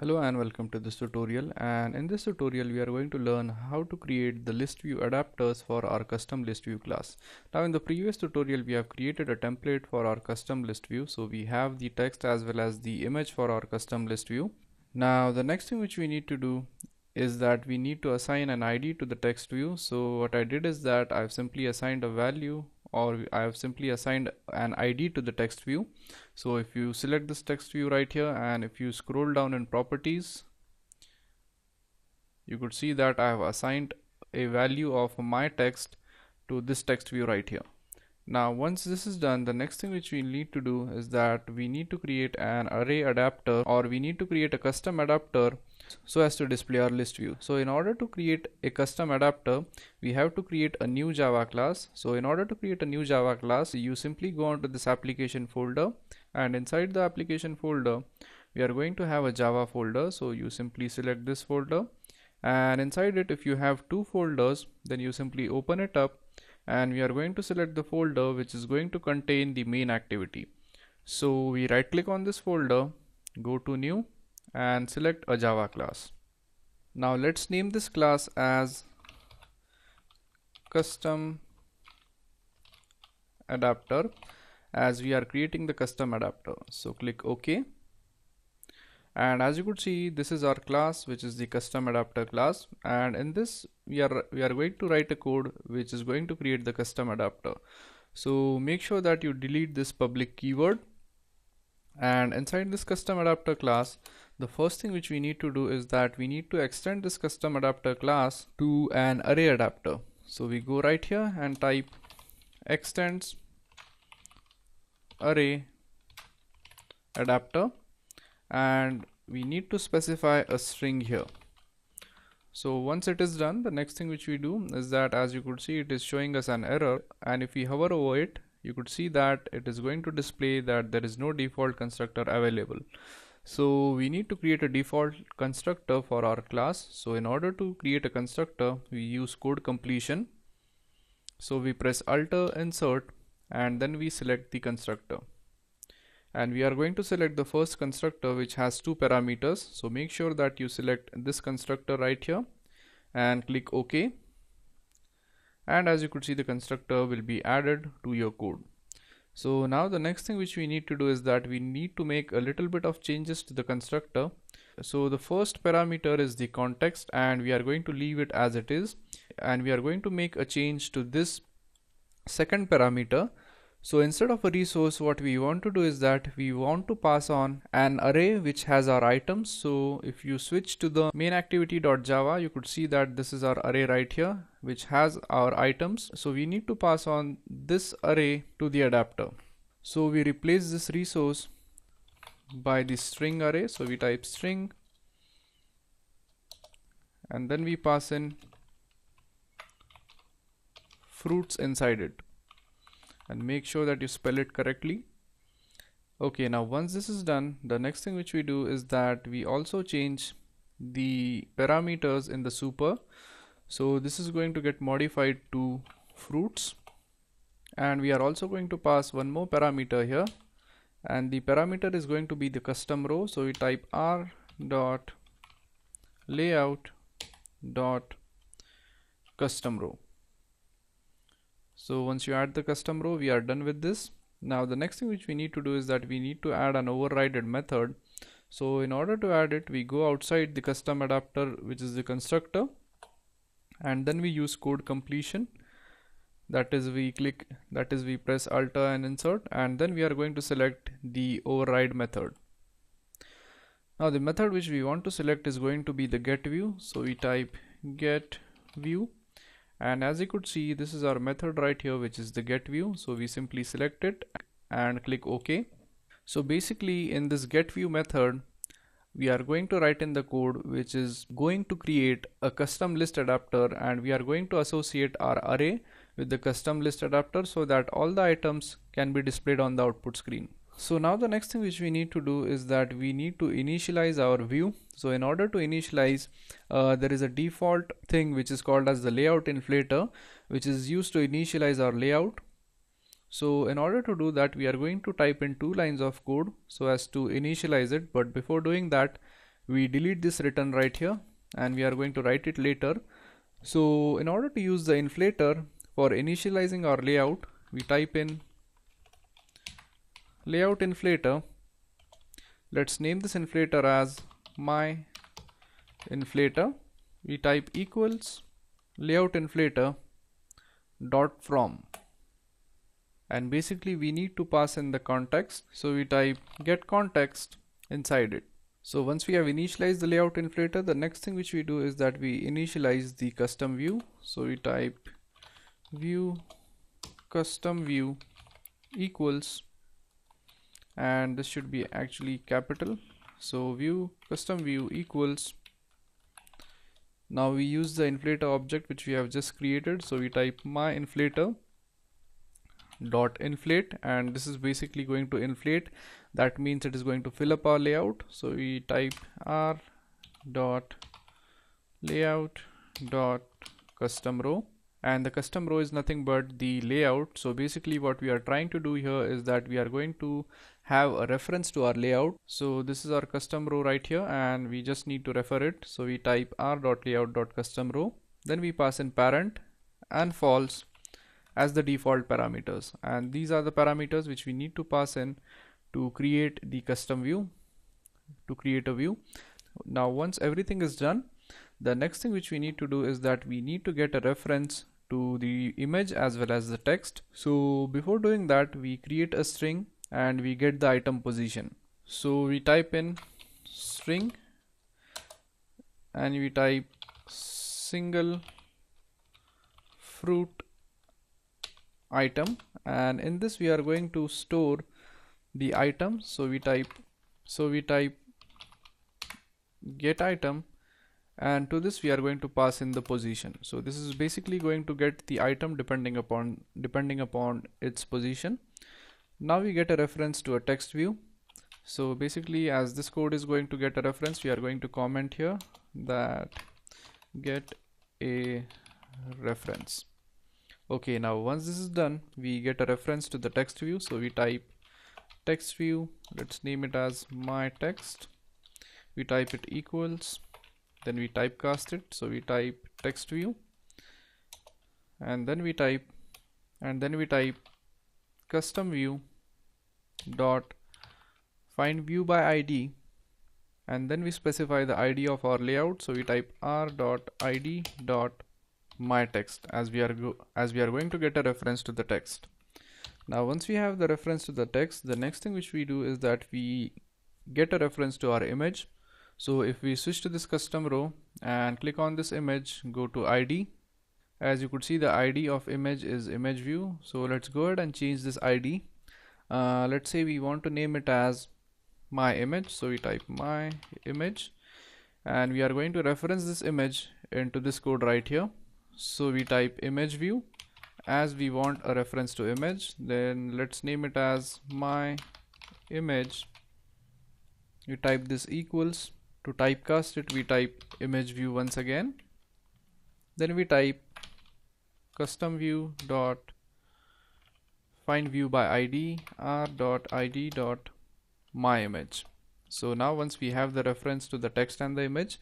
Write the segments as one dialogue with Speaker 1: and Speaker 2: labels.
Speaker 1: Hello and welcome to this tutorial, and in this tutorial we are going to learn how to create the ListView adapters for our custom ListView class. Now in the previous tutorial we have created a template for our custom ListView, so we have the text as well as the image for our custom ListView. Now the next thing which we need to do is that we need to assign an ID to the text view. So what I did is that I've simply assigned a value, or I have simply assigned an ID to the text view. So if you select this text view right here and if you scroll down in properties, you could see that I have assigned a value of my text to this text view right here. Now once this is done, the next thing which we need to do is that we need to create an array adapter, or we need to create a custom adapter so as to display our list view. So in order to create a custom adapter, we have to create a new Java class. So in order to create a new Java class, you simply go onto this application folder, and inside the application folder we are going to have a Java folder. So you simply select this folder, and inside it, if you have two folders, then you simply open it up, and we are going to select the folder which is going to contain the main activity. So we right click on this folder, go to new and select a Java class. Now let's name this class as custom adapter, as we are creating the custom adapter. So click OK, and as you could see, this is our class, which is the custom adapter class, and in this we are going to write a code which is going to create the custom adapter. So make sure that you delete this public keyword, and inside this custom adapter class, the first thing which we need to do is that we need to extend this custom adapter class to an array adapter. So we go right here and type extends array adapter, and we need to specify a string here. So once it is done, the next thing which we do is that, as you could see, it is showing us an error, and if we hover over it, you could see that it is going to display that there is no default constructor available. So we need to create a default constructor for our class. So in order to create a constructor, we use code completion. So we press Alt insert, and then we select the constructor, and we are going to select the first constructor which has two parameters. So make sure that you select this constructor right here and click OK, and as you could see, the constructor will be added to your code. So now the next thing which we need to do is that we need to make a little bit of changes to the constructor. So the first parameter is the context, and we are going to leave it as it is, and we are going to make a change to this second parameter. So instead of a resource, what we want to do is that we want to pass on an array which has our items. So if you switch to the main activity.java, you could see that this is our array right here which has our items. So we need to pass on this array to the adapter. So we replace this resource by the string array. So we type string, and then we pass in fruits inside it, and make sure that you spell it correctly. Okay, now once this is done, the next thing which we do is that we also change the parameters in the super. So this is going to get modified to fruits, and we are also going to pass one more parameter here, and the parameter is going to be the custom row. So we type r dot layout dot custom row. So once you add the custom row, we are done with this. Now the next thing which we need to do is that we need to add an overrided method. So in order to add it, we go outside the custom adapter, which is the constructor, and then we use code completion. That is we press Alt and insert, and then we are going to select the override method. Now the method which we want to select is going to be the get view. So we type get view, and as you could see, this is our method right here, which is the get view. So we simply select it and click OK. So basically in this get view method, we are going to write in the code which is going to create a custom list adapter, and we are going to associate our array with the custom list adapter so that all the items can be displayed on the output screen. So now the next thing which we need to do is that we need to initialize our view. So in order to initialize, there is a default thing which is called as the layout inflator, which is used to initialize our layout. So in order to do that, we are going to type in 2 lines of code so as to initialize it. But before doing that, we delete this return right here and we are going to write it later. So in order to use the inflator for initializing our layout, we type in layout inflator. Let's name this inflator as my inflator. We type equals layout inflator dot from, and basically we need to pass in the context, so we type get context inside it. So once we have initialized the layout inflator, the next thing which we do is that we initialize the custom view. So we type view custom view equals, and this should be actually capital, so view custom view equals. Now we use the inflator object which we have just created, so we type my inflator dot inflate, and this is basically going to inflate. That means it is going to fill up our layout, so we type r dot layout dot custom row, and the custom row is nothing but the layout. So basically what we are trying to do here is that we are going to have a reference to our layout. So this is our custom row right here, and we just need to refer it. So we type r dot layout dot custom row, then we pass in parent and false as the default parameters, and these are the parameters which we need to pass in to create the custom view, to create a view. Now once everything is done, the next thing which we need to do is that we need to get a reference to the image as well as the text. So before doing that, we create a string and we get the item position. So we type in string and we type single fruit item, and in this we are going to store the item. So we type get item, and to this we are going to pass in the position. So this is basically going to get the item depending upon its position. Now we get a reference to a text view. So basically, as this code is going to get a reference, we are going to comment here that get a reference. Okay, now once this is done, we get a reference to the text view. So we type text view, let's name it as my text. We type it equals, then we typecast it. So we type text view, and then we type custom view dot find view by ID, and then we specify the ID of our layout. So we type r dot ID dot my text, as we are going to get a reference to the text. Now once we have the reference to the text, the next thing which we do is that we get a reference to our image. So if we switch to this custom row and click on this image, go to ID, as you could see the ID of image is image view. So let's go ahead and change this ID. Let's say we want to name it as my image. So we type my image, and we are going to reference this image into this code right here. So we type image view, as we want a reference to image, then let's name it as my image. We type this equals, to typecast it we type image view once again, then we type custom view dot find view by ID r dot ID dot my image. So now once we have the reference to the text and the image,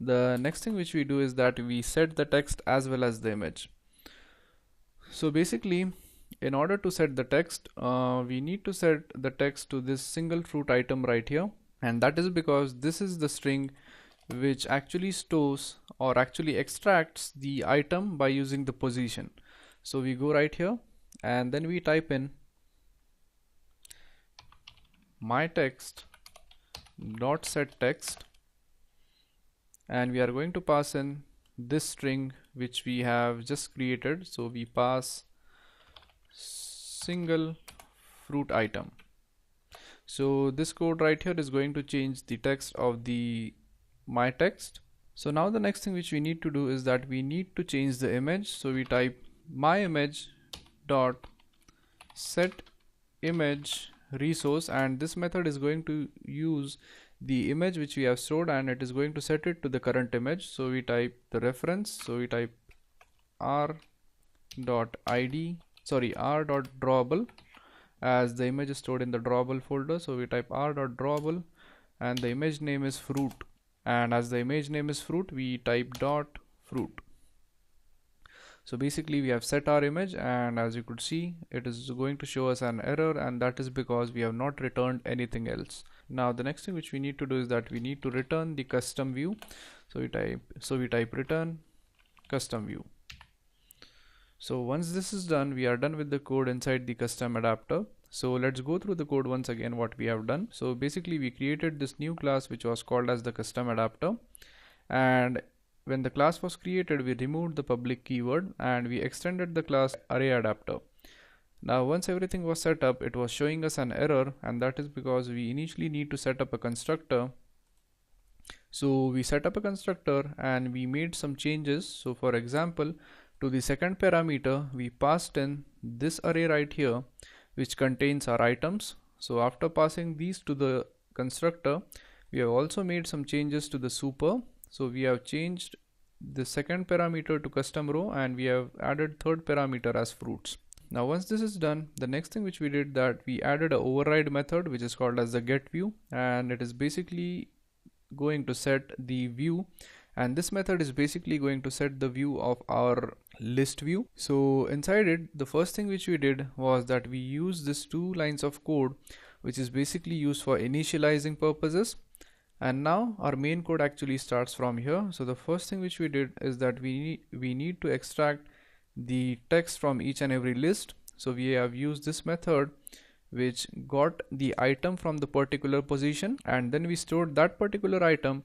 Speaker 1: the next thing which we do is that we set the text as well as the image. So basically, in order to set the text, we need to set the text to this single fruit item right here, and that is because this is the string which actually stores or actually extracts the item by using the position. So we go right here and then we type in my text dot set text, and we are going to pass in this string which we have just created. So we pass single fruit item. So this code right here is going to change the text of the my text. So now the next thing which we need to do is that we need to change the image. So we type my image dot set image resource, and this method is going to use the image which we have stored and it is going to set it to the current image. So we type the reference, so we type r dot drawable, as the image is stored in the drawable folder. So we type r dot drawable and the image name is fruit. and as the image name is fruit, we type dot fruit. So basically we have set our image, and as you could see, it is going to show us an error, and that is because we have not returned anything else. Now the next thing which we need to do is that we need to return the custom view. So we type return custom view. So once this is done, we are done with the code inside the custom adapter. So let's go through the code once again what we have done. So basically we created this new class which was called as the custom adapter, and when the class was created, we removed the public keyword and we extended the class array adapter. Now once everything was set up, it was showing us an error, and that is because we initially need to set up a constructor. So we set up a constructor and we made some changes. So for example, to the second parameter, we passed in this array right here, which contains our items. So after passing these to the constructor, we have also made some changes to the super. So we have changed the second parameter to custom row, and we have added third parameter as fruits. Now once this is done, the next thing which we did, that we added a override method which is called as the get view, and it is basically going to set the view, and this method is basically going to set the view of our list view. So inside it, the first thing which we did was that we used this 2 lines of code which is basically used for initializing purposes, and now our main code actually starts from here. So the first thing which we did is that we need to extract the text from each and every list. So we have used this method which got the item from the particular position, and then we stored that particular item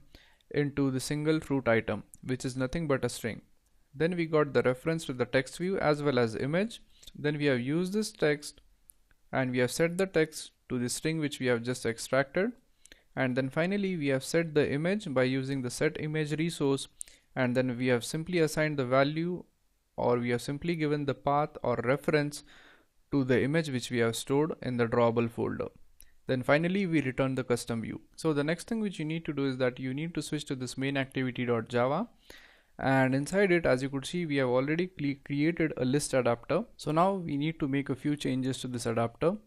Speaker 1: into the single fruit item, which is nothing but a string. Then we got the reference to the text view as well as image. Then we have used this text and we have set the text to the string which we have just extracted, and then finally we have set the image by using the set image resource, and then we have simply assigned the value, or we have simply given the path or reference to the image which we have stored in the drawable folder. Then finally we return the custom view. So the next thing which you need to do is that you need to switch to this main activity.java, and inside it, as you could see, we have already created a list adapter. So now we need to make a few changes to this adapter.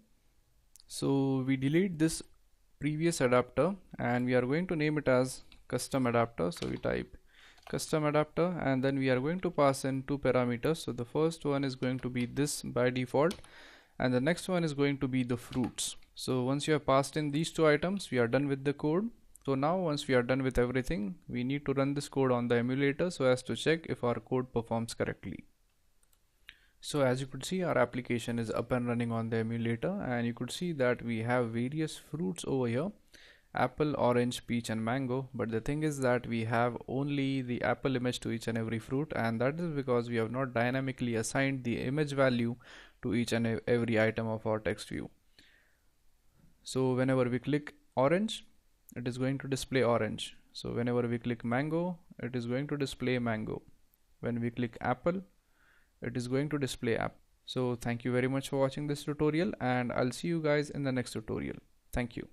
Speaker 1: So we delete this previous adapter and we are going to name it as custom adapter. So we type custom adapter, and then we are going to pass in 2 parameters. So the first one is going to be this by default, and the next one is going to be the fruits. So once you have passed in these 2 items, we are done with the code. So now once we are done with everything, we need to run this code on the emulator so as to check if our code performs correctly. So as you could see, our application is up and running on the emulator, and you could see that we have various fruits over here: apple, orange, peach and mango. But the thing is that we have only the apple image to each and every fruit, and that is because we have not dynamically assigned the image value to each and every item of our text view. So whenever we click orange, it is going to display orange. So whenever we click mango, it is going to display mango. When we click apple, it is going to display apple. So thank you very much for watching this tutorial, and I'll see you guys in the next tutorial. Thank you.